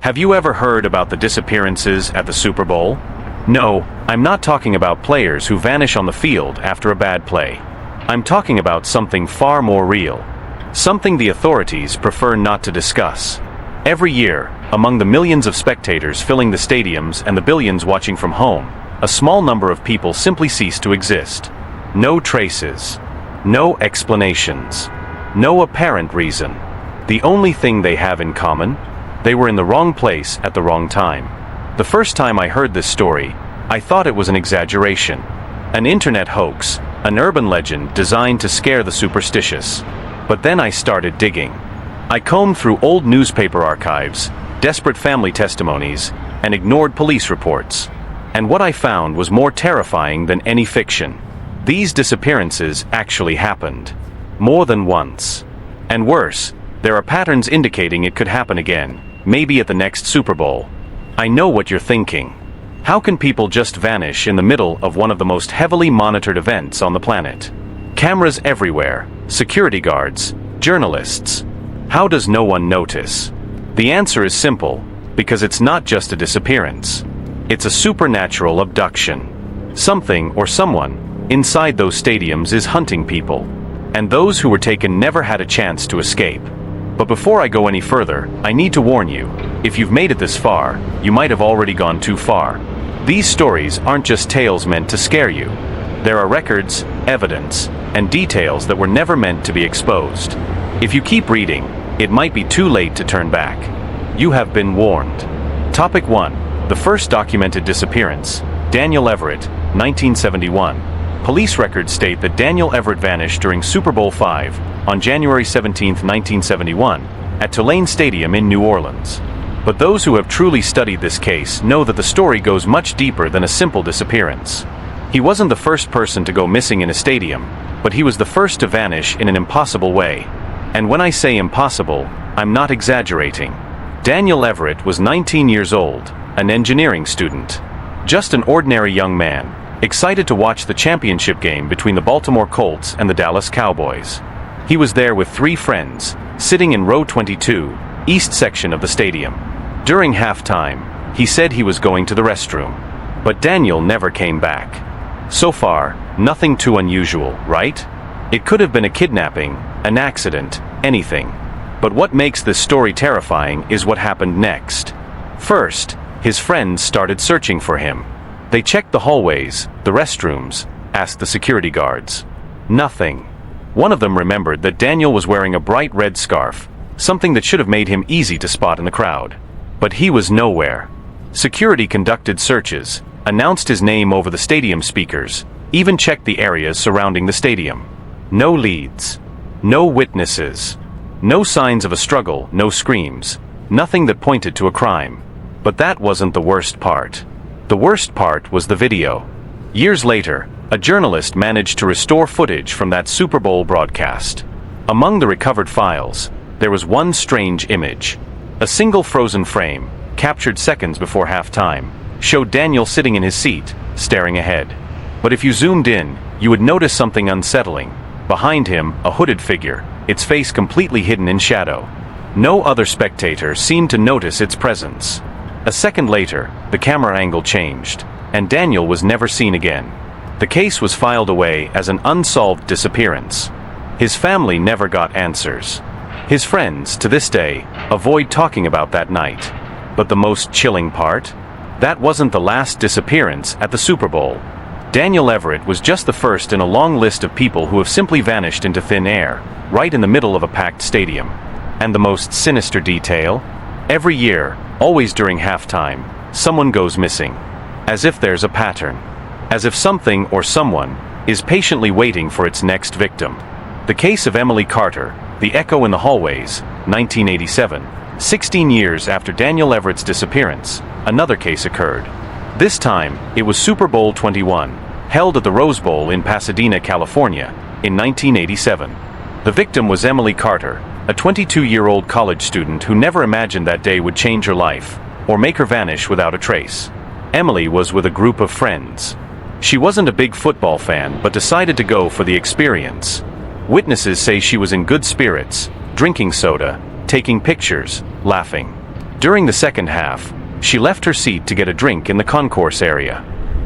Have you ever heard about the disappearances at the Super Bowl? No, I'm not talking about players who vanish on the field after a bad play. I'm talking about something far more real. Something the authorities prefer not to discuss. Every year, among the millions of spectators filling the stadiums and the billions watching from home, a small number of people simply cease to exist. No traces. No explanations. No apparent reason. The only thing they have in common? They were in the wrong place at the wrong time. The first time I heard this story, I thought it was an exaggeration. An internet hoax, an urban legend designed to scare the superstitious. But then I started digging. I combed through old newspaper archives, desperate family testimonies, and ignored police reports. And what I found was more terrifying than any fiction. These disappearances actually happened. More than once. And worse, there are patterns indicating it could happen again, maybe at the next Super Bowl. I know what you're thinking. How can people just vanish in the middle of one of the most heavily monitored events on the planet? Cameras everywhere, security guards, journalists. How does no one notice? The answer is simple, because it's not just a disappearance. It's a supernatural abduction. Something or someone inside those stadiums is hunting people. And those who were taken never had a chance to escape. But before I go any further, I need to warn you, if you've made it this far, you might have already gone too far. These stories aren't just tales meant to scare you. There are records, evidence, and details that were never meant to be exposed. If you keep reading, it might be too late to turn back. You have been warned. Topic 1. The first documented disappearance. Daniel Everett, 1971. Police records state that Daniel Everett vanished during Super Bowl V on January 17, 1971, at Tulane Stadium in New Orleans. But those who have truly studied this case know that the story goes much deeper than a simple disappearance. He wasn't the first person to go missing in a stadium, but he was the first to vanish in an impossible way. And when I say impossible, I'm not exaggerating. Daniel Everett was 19 years old, an engineering student. Just an ordinary young man, excited to watch the championship game between the Baltimore Colts and the Dallas Cowboys. He was there with 3 friends, sitting in row 22, east section of the stadium. During halftime, he said he was going to the restroom. But Daniel never came back. So far, nothing too unusual, right? It could have been a kidnapping, an accident, anything. But what makes this story terrifying is what happened next. First, his friends started searching for him. They checked the hallways, the restrooms, asked the security guards. Nothing. One of them remembered that Daniel was wearing a bright red scarf, something that should have made him easy to spot in the crowd. But he was nowhere. Security conducted searches, announced his name over the stadium speakers, even checked the areas surrounding the stadium. No leads. No witnesses. No signs of a struggle, no screams. Nothing that pointed to a crime. But that wasn't the worst part. The worst part was the video. Years later, a journalist managed to restore footage from that Super Bowl broadcast. Among the recovered files, there was one strange image. A single frozen frame, captured seconds before halftime, showed Daniel sitting in his seat, staring ahead. But if you zoomed in, you would notice something unsettling. Behind him, a hooded figure, its face completely hidden in shadow. No other spectator seemed to notice its presence. A second later, the camera angle changed, and Daniel was never seen again. The case was filed away as an unsolved disappearance. His family never got answers. His friends, to this day, avoid talking about that night. But the most chilling part? That wasn't the last disappearance at the Super Bowl. Daniel Everett was just the first in a long list of people who have simply vanished into thin air, right in the middle of a packed stadium. And the most sinister detail? Every year, always during halftime, someone goes missing. As if there's a pattern. As if something or someone is patiently waiting for its next victim. The case of Emily Carter, The Echo in the Hallways, 1987. 16 years after Daniel Everett's disappearance, another case occurred. This time, it was Super Bowl 21, held at the Rose Bowl in Pasadena, California, in 1987. The victim was Emily Carter, a 22-year-old college student who never imagined that day would change her life, or make her vanish without a trace. Emily was with a group of friends. She wasn't a big football fan but decided to go for the experience. Witnesses say she was in good spirits, drinking soda, taking pictures, laughing. During the second half, she left her seat to get a drink in the concourse area.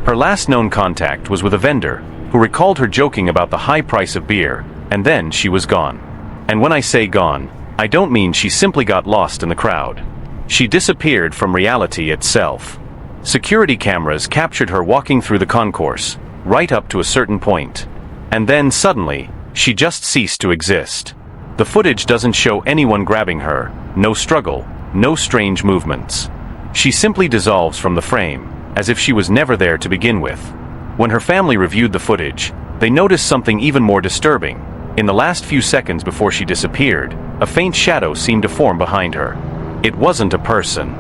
Her last known contact was with a vendor, who recalled her joking about the high price of beer, and then she was gone. And when I say gone, I don't mean she simply got lost in the crowd. She disappeared from reality itself. Security cameras captured her walking through the concourse, right up to a certain point. And then suddenly, she just ceased to exist. The footage doesn't show anyone grabbing her, no struggle, no strange movements. She simply dissolves from the frame, as if she was never there to begin with. When her family reviewed the footage, they noticed something even more disturbing. In the last few seconds before she disappeared, a faint shadow seemed to form behind her. It wasn't a person.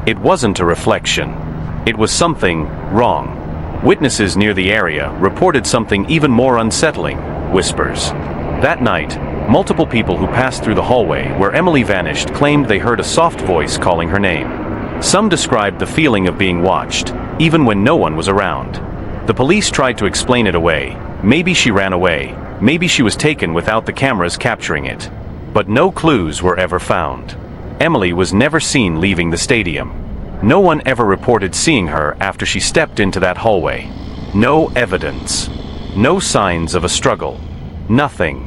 It wasn't a reflection. It was something wrong. Witnesses near the area reported something even more unsettling: whispers. That night, multiple people who passed through the hallway where Emily vanished claimed they heard a soft voice calling her name. Some described the feeling of being watched, even when no one was around. The police tried to explain it away. Maybe she ran away. Maybe she was taken without the cameras capturing it. But no clues were ever found. Emily was never seen leaving the stadium. No one ever reported seeing her after she stepped into that hallway. No evidence. No signs of a struggle. Nothing.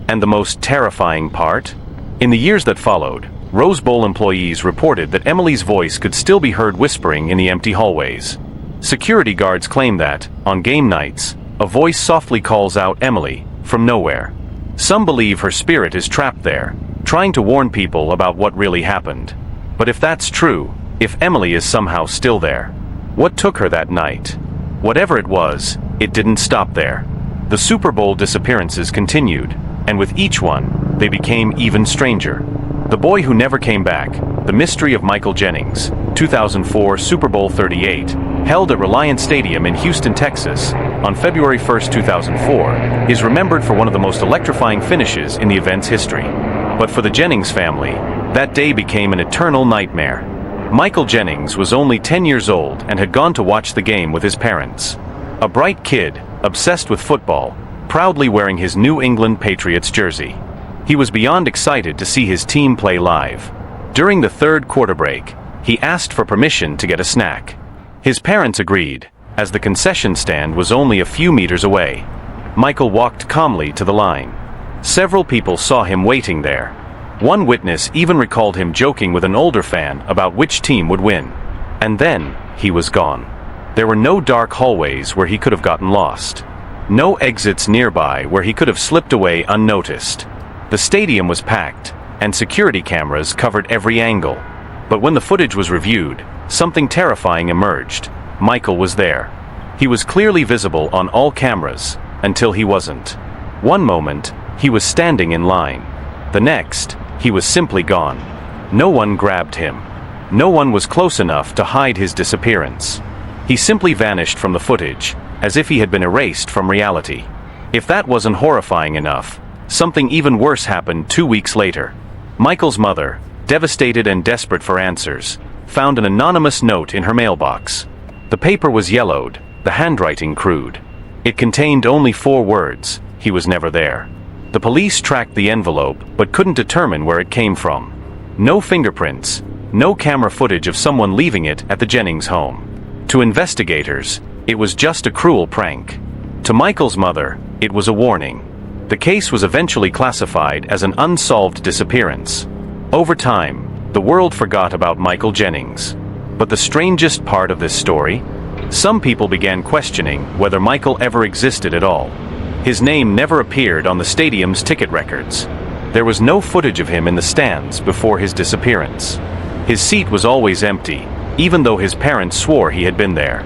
And the most terrifying part? In the years that followed, Rose Bowl employees reported that Emily's voice could still be heard whispering in the empty hallways. Security guards claim that, on game nights, a voice softly calls out Emily from nowhere. Some believe her spirit is trapped there, trying to warn people about what really happened. But if that's true, if Emily is somehow still there, what took her that night? Whatever it was, it didn't stop there. The Super Bowl disappearances continued, and with each one, they became even stranger. The boy who never came back, the mystery of Michael Jennings, 2004 Super Bowl 38, held at Reliant Stadium in Houston, Texas, on February 1, 2004, is remembered for one of the most electrifying finishes in the event's history. But for the Jennings family, that day became an eternal nightmare. Michael Jennings was only 10 years old and had gone to watch the game with his parents. A bright kid, obsessed with football, proudly wearing his New England Patriots jersey. He was beyond excited to see his team play live. During the third quarter break, he asked for permission to get a snack. His parents agreed, as the concession stand was only a few meters away. Michael walked calmly to the line. Several people saw him waiting there. One witness even recalled him joking with an older fan about which team would win. And then, he was gone. There were no dark hallways where he could have gotten lost. No exits nearby where he could have slipped away unnoticed. The stadium was packed, and security cameras covered every angle. But when the footage was reviewed, something terrifying emerged. Michael was there. He was clearly visible on all cameras, until he wasn't. One moment, he was standing in line. The next, he was simply gone. No one grabbed him. No one was close enough to hide his disappearance. He simply vanished from the footage, as if he had been erased from reality. If that wasn't horrifying enough, something even worse happened 2 weeks later. Michael's mother, devastated and desperate for answers, found an anonymous note in her mailbox. The paper was yellowed, the handwriting crude. It contained only 4 words: he was never there. The police tracked the envelope but couldn't determine where it came from. No fingerprints, no camera footage of someone leaving it at the Jennings home. To investigators, it was just a cruel prank. To Michael's mother, it was a warning. The case was eventually classified as an unsolved disappearance. Over time, the world forgot about Michael Jennings. But the strangest part of this story? Some people began questioning whether Michael ever existed at all. His name never appeared on the stadium's ticket records. There was no footage of him in the stands before his disappearance. His seat was always empty, even though his parents swore he had been there.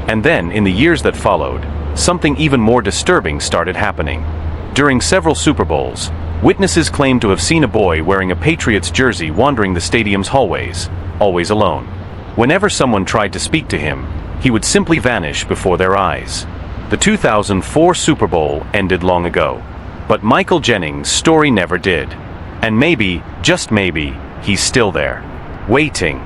And then, in the years that followed, something even more disturbing started happening. During several Super Bowls, witnesses claimed to have seen a boy wearing a Patriots jersey wandering the stadium's hallways, always alone. Whenever someone tried to speak to him, he would simply vanish before their eyes. The 2004 Super Bowl ended long ago, but Michael Jennings' story never did. And maybe, just maybe, he's still there, waiting,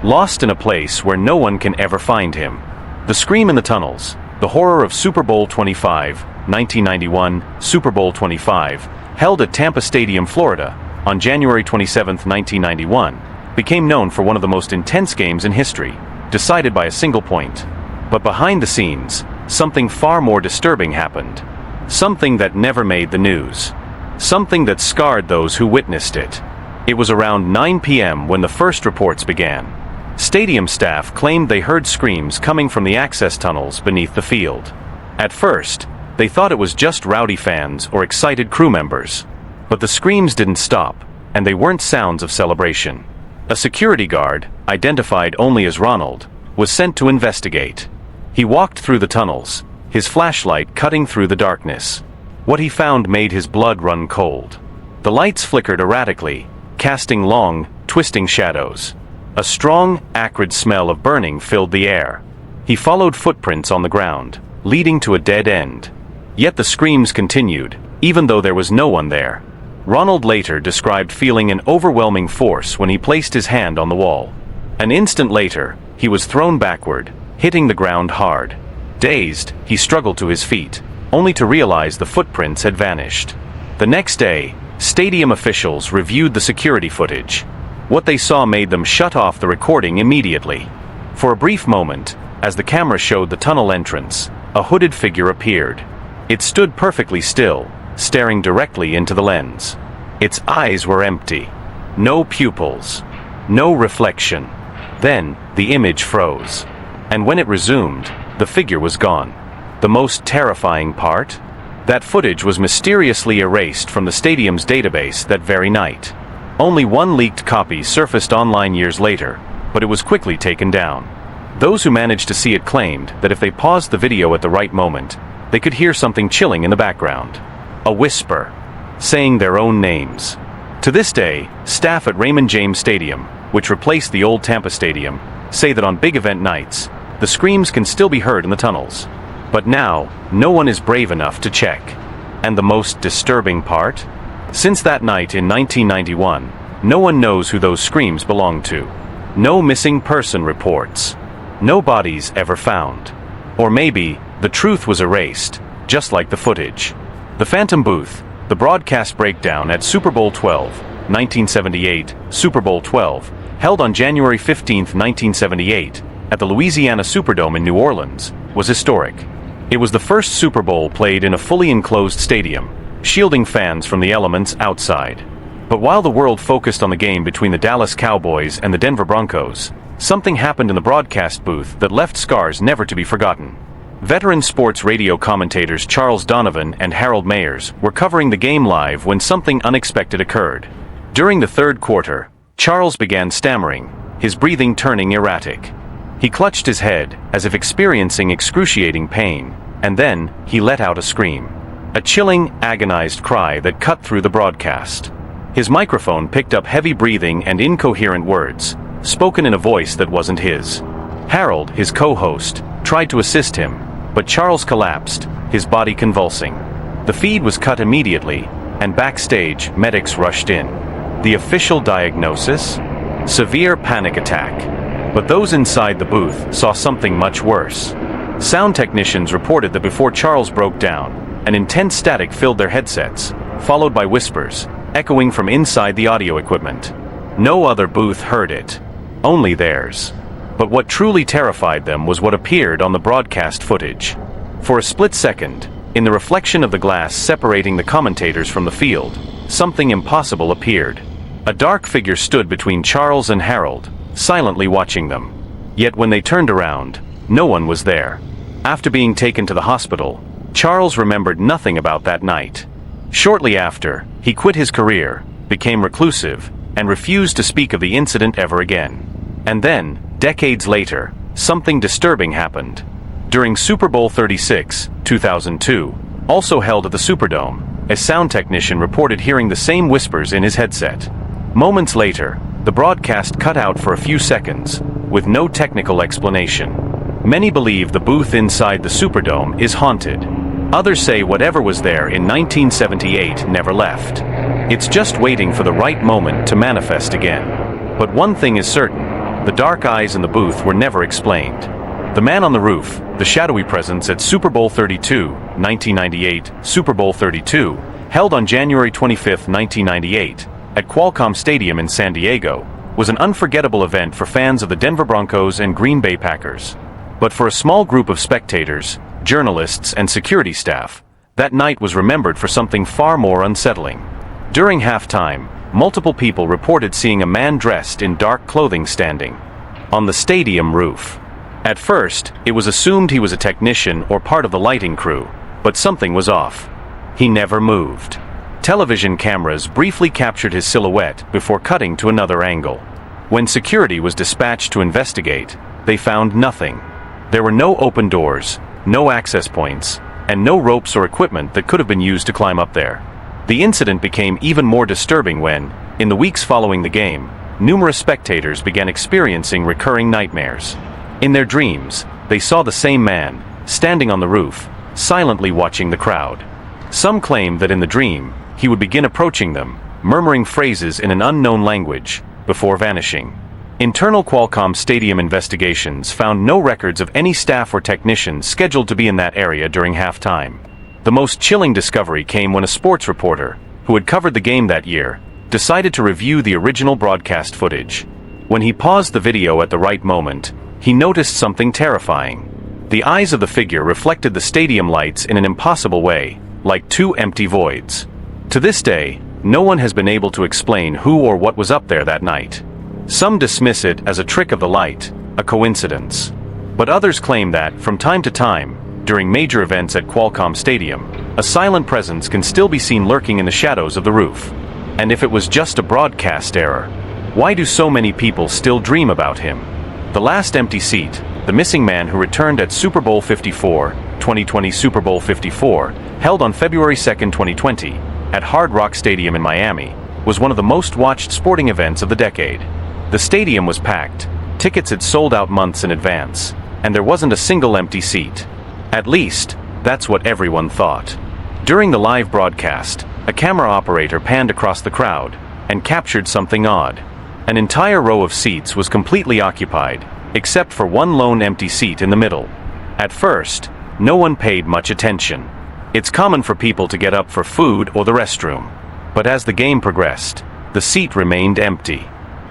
lost in a place where no one can ever find him. The scream in the tunnels, the horror of Super Bowl 25, 1991, Super Bowl 25, held at Tampa Stadium, Florida, on January 27, 1991, became known for one of the most intense games in history, decided by a single point. But behind the scenes, something far more disturbing happened. Something that never made the news. Something that scarred those who witnessed it. It was around 9 p.m. when the first reports began. Stadium staff claimed they heard screams coming from the access tunnels beneath the field. At first, they thought it was just rowdy fans or excited crew members. But the screams didn't stop, and they weren't sounds of celebration. A security guard, identified only as Ronald, was sent to investigate. He walked through the tunnels, his flashlight cutting through the darkness. What he found made his blood run cold. The lights flickered erratically, casting long, twisting shadows. A strong, acrid smell of burning filled the air. He followed footprints on the ground, leading to a dead end. Yet the screams continued, even though there was no one there. Ronald later described feeling an overwhelming force when he placed his hand on the wall. An instant later, he was thrown backward, hitting the ground hard. Dazed, he struggled to his feet, only to realize the footprints had vanished. The next day, stadium officials reviewed the security footage. What they saw made them shut off the recording immediately. For a brief moment, as the camera showed the tunnel entrance, a hooded figure appeared. It stood perfectly still, staring directly into the lens. Its eyes were empty. No pupils. No reflection. Then, the image froze. And when it resumed, the figure was gone. The most terrifying part? That footage was mysteriously erased from the stadium's database that very night. Only one leaked copy surfaced online years later, but it was quickly taken down. Those who managed to see it claimed that if they paused the video at the right moment, they could hear something chilling in the background. A whisper, saying their own names. To this day, staff at Raymond James Stadium, which replaced the old Tampa Stadium, say that on big event nights, the screams can still be heard in the tunnels. But now, no one is brave enough to check. And the most disturbing part? Since that night in 1991, no one knows who those screams belong to. No missing person reports. No bodies ever found. Or maybe, the truth was erased, just like the footage. The Phantom Booth, the broadcast breakdown at Super Bowl XII, 1978, Super Bowl XII, held on January 15, 1978, at the Louisiana Superdome in New Orleans, was historic. It was the first Super Bowl played in a fully enclosed stadium, shielding fans from the elements outside. But while the world focused on the game between the Dallas Cowboys and the Denver Broncos, something happened in the broadcast booth that left scars never to be forgotten. Veteran sports radio commentators Charles Donovan and Harold Mayers were covering the game live when something unexpected occurred. During the third quarter, Charles began stammering, his breathing turning erratic. He clutched his head, as if experiencing excruciating pain, and then he let out a scream. A chilling, agonized cry that cut through the broadcast. His microphone picked up heavy breathing and incoherent words, spoken in a voice that wasn't his. Harold, his co-host, tried to assist him, but Charles collapsed, his body convulsing. The feed was cut immediately, and backstage, medics rushed in. The official diagnosis? Severe panic attack. But those inside the booth saw something much worse. Sound technicians reported that before Charles broke down, an intense static filled their headsets, followed by whispers, echoing from inside the audio equipment. No other booth heard it. Only theirs. But what truly terrified them was what appeared on the broadcast footage. For a split second, in the reflection of the glass separating the commentators from the field, something impossible appeared. A dark figure stood between Charles and Harold, silently watching them. Yet when they turned around, no one was there. After being taken to the hospital, Charles remembered nothing about that night. Shortly after, he quit his career, became reclusive, and refused to speak of the incident ever again. And then, decades later, something disturbing happened. During Super Bowl 36, 2002, also held at the Superdome, a sound technician reported hearing the same whispers in his headset. Moments later, the broadcast cut out for a few seconds, with no technical explanation. Many believe the booth inside the Superdome is haunted. Others say whatever was there in 1978 never left. It's just waiting for the right moment to manifest again. But one thing is certain. The dark eyes in the booth were never explained. The man on the roof, the shadowy presence at Super Bowl 32, 1998, Super Bowl 32, held on January 25, 1998, at Qualcomm Stadium in San Diego, was an unforgettable event for fans of the Denver Broncos and Green Bay Packers. But for a small group of spectators, journalists, and security staff, that night was remembered for something far more unsettling. During halftime, multiple people reported seeing a man dressed in dark clothing standing on the stadium roof. At first, it was assumed he was a technician or part of the lighting crew, but something was off. He never moved. Television cameras briefly captured his silhouette before cutting to another angle. When security was dispatched to investigate, they found nothing. There were no open doors, no access points, and no ropes or equipment that could have been used to climb up there. The incident became even more disturbing when, in the weeks following the game, numerous spectators began experiencing recurring nightmares. In their dreams, they saw the same man, standing on the roof, silently watching the crowd. Some claimed that in the dream, he would begin approaching them, murmuring phrases in an unknown language, before vanishing. Internal Qualcomm Stadium investigations found no records of any staff or technicians scheduled to be in that area during halftime. The most chilling discovery came when a sports reporter, who had covered the game that year, decided to review the original broadcast footage. When he paused the video at the right moment, he noticed something terrifying. The eyes of the figure reflected the stadium lights in an impossible way, like two empty voids. To this day, no one has been able to explain who or what was up there that night. Some dismiss it as a trick of the light, a coincidence. But others claim that, from time to time, during major events at Qualcomm Stadium, a silent presence can still be seen lurking in the shadows of the roof. And if it was just a broadcast error, why do so many people still dream about him? The last empty seat, the missing man who returned at Super Bowl 54, 2020 Super Bowl 54, held on February 2, 2020, at Hard Rock Stadium in Miami, was one of the most watched sporting events of the decade. The stadium was packed, tickets had sold out months in advance, and there wasn't a single empty seat. At least, that's what everyone thought. During the live broadcast, a camera operator panned across the crowd and captured something odd. An entire row of seats was completely occupied, except for one lone empty seat in the middle. At first, no one paid much attention. It's common for people to get up for food or the restroom. But as the game progressed, the seat remained empty.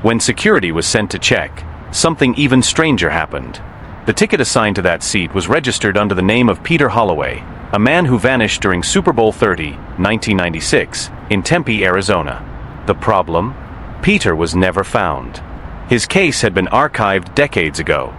When security was sent to check, something even stranger happened. The ticket assigned to that seat was registered under the name of Peter Holloway, a man who vanished during Super Bowl 30, 1996, in Tempe, Arizona. The problem? Peter was never found. His case had been archived decades ago.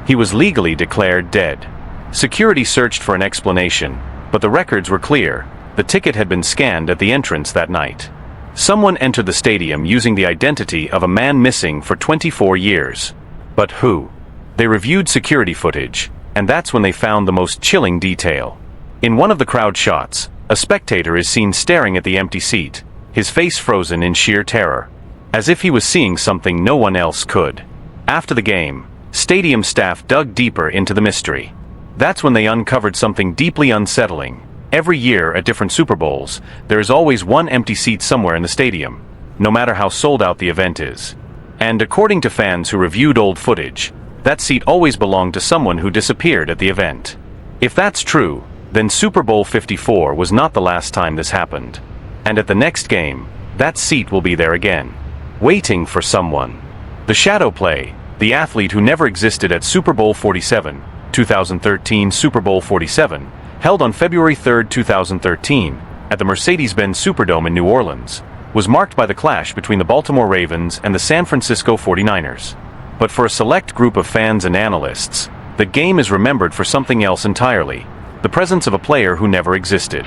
He was legally declared dead. Security searched for an explanation, but the records were clear. The ticket had been scanned at the entrance that night. Someone entered the stadium using the identity of a man missing for 24 years. But who? They reviewed security footage, and that's when they found the most chilling detail. In one of the crowd shots, a spectator is seen staring at the empty seat, his face frozen in sheer terror, as if he was seeing something no one else could. After the game, stadium staff dug deeper into the mystery. That's when they uncovered something deeply unsettling. Every year at different Super Bowls, there is always one empty seat somewhere in the stadium, no matter how sold out the event is. And according to fans who reviewed old footage, that seat always belonged to someone who disappeared at the event. If that's true, then Super Bowl 54 was not the last time this happened. And at the next game, that seat will be there again, waiting for someone. The shadow play, the athlete who never existed at Super Bowl 47, 2013 Super Bowl 47, held on February 3, 2013, at the Mercedes-Benz Superdome in New Orleans, was marked by the clash between the Baltimore Ravens and the San Francisco 49ers. But for a select group of fans and analysts, the game is remembered for something else entirely, the presence of a player who never existed.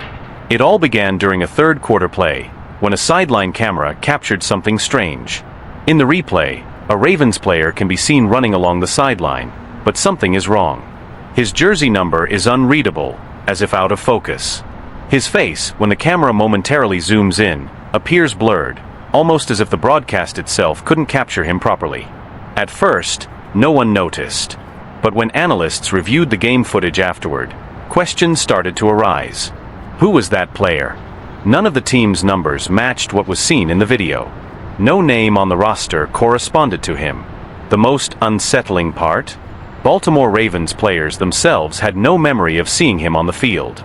It all began during a third-quarter play, when a sideline camera captured something strange. In the replay, a Ravens player can be seen running along the sideline, but something is wrong. His jersey number is unreadable, as if out of focus. His face, when the camera momentarily zooms in, appears blurred, almost as if the broadcast itself couldn't capture him properly. At first, no one noticed. But when analysts reviewed the game footage afterward, questions started to arise. Who was that player? None of the team's numbers matched what was seen in the video. No name on the roster corresponded to him. The most unsettling part? Baltimore Ravens players themselves had no memory of seeing him on the field.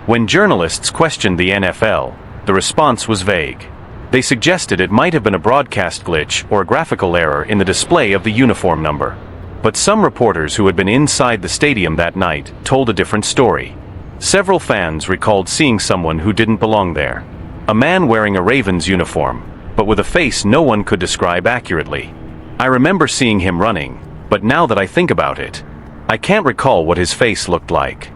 When journalists questioned the NFL, the response was vague. They suggested it might have been a broadcast glitch or a graphical error in the display of the uniform number. But some reporters who had been inside the stadium that night told a different story. Several fans recalled seeing someone who didn't belong there. A man wearing a Ravens uniform, but with a face no one could describe accurately. I remember seeing him running, but now that I think about it, I can't recall what his face looked like.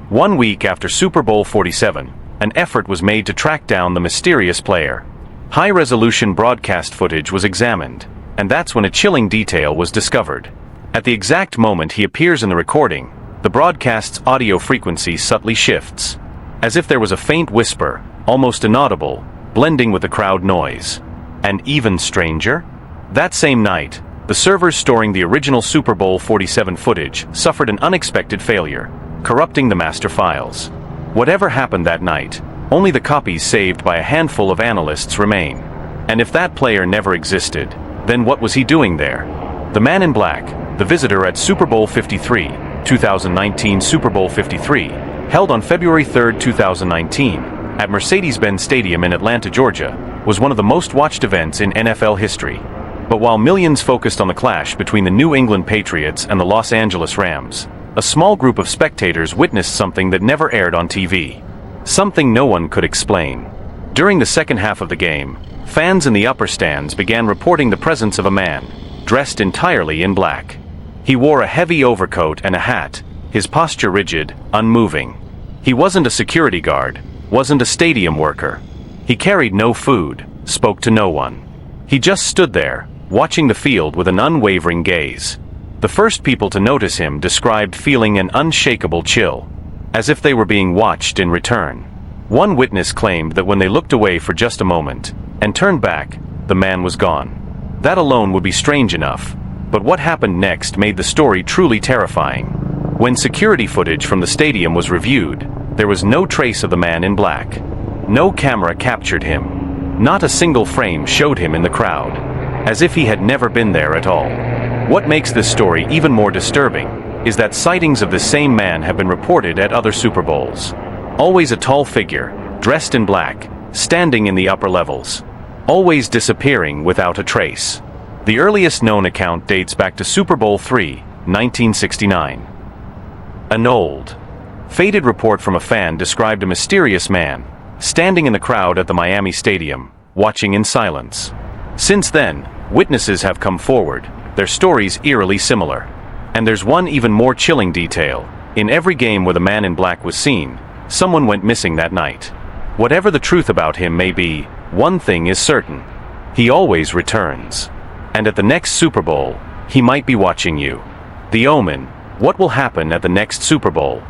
1 week after Super Bowl 47, an effort was made to track down the mysterious player. High-resolution broadcast footage was examined, and that's when a chilling detail was discovered. At the exact moment he appears in the recording, the broadcast's audio frequency subtly shifts, as if there was a faint whisper, almost inaudible, blending with the crowd noise. And even stranger? That same night, the servers storing the original Super Bowl 47 footage suffered an unexpected failure, corrupting the master files. Whatever happened that night, only the copies saved by a handful of analysts remain. And if that player never existed, then what was he doing there? The man in black, the visitor at Super Bowl 53, 2019 Super Bowl 53, held on February 3, 2019, at Mercedes-Benz Stadium in Atlanta, Georgia, was one of the most watched events in NFL history. But while millions focused on the clash between the New England Patriots and the Los Angeles Rams, a small group of spectators witnessed something that never aired on TV. Something no one could explain. During the second half of the game, fans in the upper stands began reporting the presence of a man, dressed entirely in black. He wore a heavy overcoat and a hat, his posture rigid, unmoving. He wasn't a security guard, wasn't a stadium worker. He carried no food, spoke to no one. He just stood there, watching the field with an unwavering gaze. The first people to notice him described feeling an unshakable chill, as if they were being watched in return. One witness claimed that when they looked away for just a moment, and turned back, the man was gone. That alone would be strange enough, but what happened next made the story truly terrifying. When security footage from the stadium was reviewed, there was no trace of the man in black. No camera captured him. Not a single frame showed him in the crowd, as if he had never been there at all. What makes this story even more disturbing is that sightings of the same man have been reported at other Super Bowls. Always a tall figure, dressed in black, standing in the upper levels. Always disappearing without a trace. The earliest known account dates back to Super Bowl III, 1969. An old, faded report from a fan described a mysterious man, standing in the crowd at the Miami Stadium, watching in silence. Since then, witnesses have come forward, their stories eerily similar. And there's one even more chilling detail. In every game where the man in black was seen, someone went missing that night. Whatever the truth about him may be, one thing is certain. He always returns. And at the next Super Bowl, he might be watching you. The Omen. What will happen at the next Super Bowl?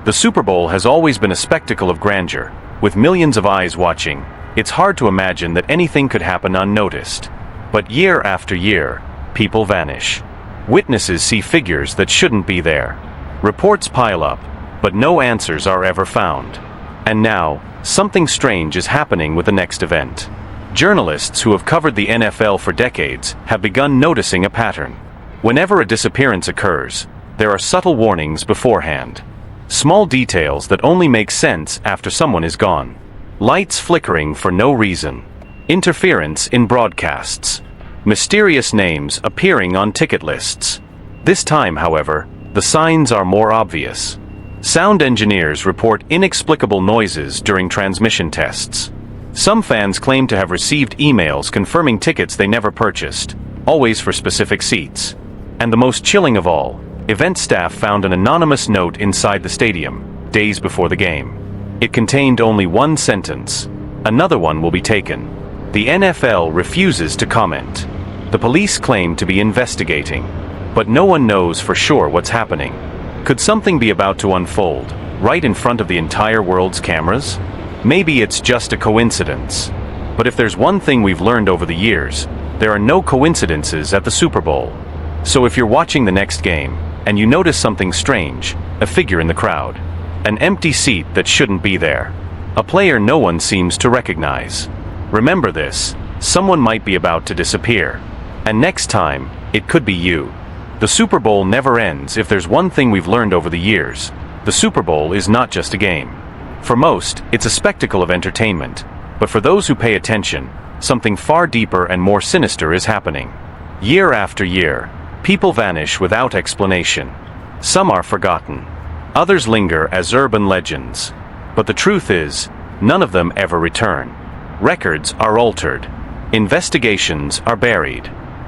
The Super Bowl has always been a spectacle of grandeur, with millions of eyes watching. It's hard to imagine that anything could happen unnoticed. But year after year, people vanish. Witnesses see figures that shouldn't be there. Reports pile up, but no answers are ever found. And now, something strange is happening with the next event. Journalists who have covered the NFL for decades have begun noticing a pattern. Whenever a disappearance occurs, there are subtle warnings beforehand. Small details that only make sense after someone is gone. Lights flickering for no reason. Interference in broadcasts. Mysterious names appearing on ticket lists. This time, however, the signs are more obvious. Sound engineers report inexplicable noises during transmission tests. Some fans claim to have received emails confirming tickets they never purchased, always for specific seats. And the most chilling of all, event staff found an anonymous note inside the stadium, days before the game. It contained only one sentence. Another one will be taken. The NFL refuses to comment. The police claim to be investigating, but no one knows for sure what's happening. Could something be about to unfold, right in front of the entire world's cameras? Maybe it's just a coincidence. But if there's one thing we've learned over the years, there are no coincidences at the Super Bowl. So if you're watching the next game, and you notice something strange, a figure in the crowd, an empty seat that shouldn't be there, a player no one seems to recognize, remember this: someone might be about to disappear. And next time, it could be you. The Super Bowl never ends. If there's one thing we've learned over the years, the Super Bowl is not just a game. For most, it's a spectacle of entertainment. But for those who pay attention, something far deeper and more sinister is happening. Year after year, people vanish without explanation. Some are forgotten. Others linger as urban legends. But the truth is, none of them ever return. Records are altered. Investigations are buried.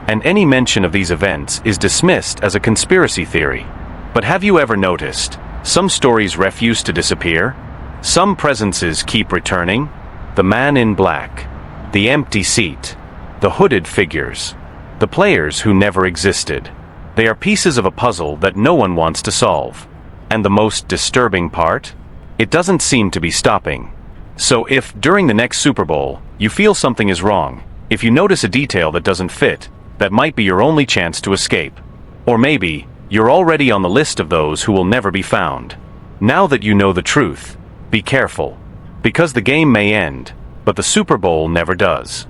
And any mention of these events is dismissed as a conspiracy theory. But have you ever noticed, some stories refuse to disappear? Some presences keep returning. The man in black. The empty seat. The hooded figures. The players who never existed. They are pieces of a puzzle that no one wants to solve. And the most disturbing part? It doesn't seem to be stopping. So if, during the next Super Bowl, you feel something is wrong, if you notice a detail that doesn't fit, that might be your only chance to escape. Or maybe, you're already on the list of those who will never be found. Now that you know the truth, be careful. Because the game may end, but the Super Bowl never does.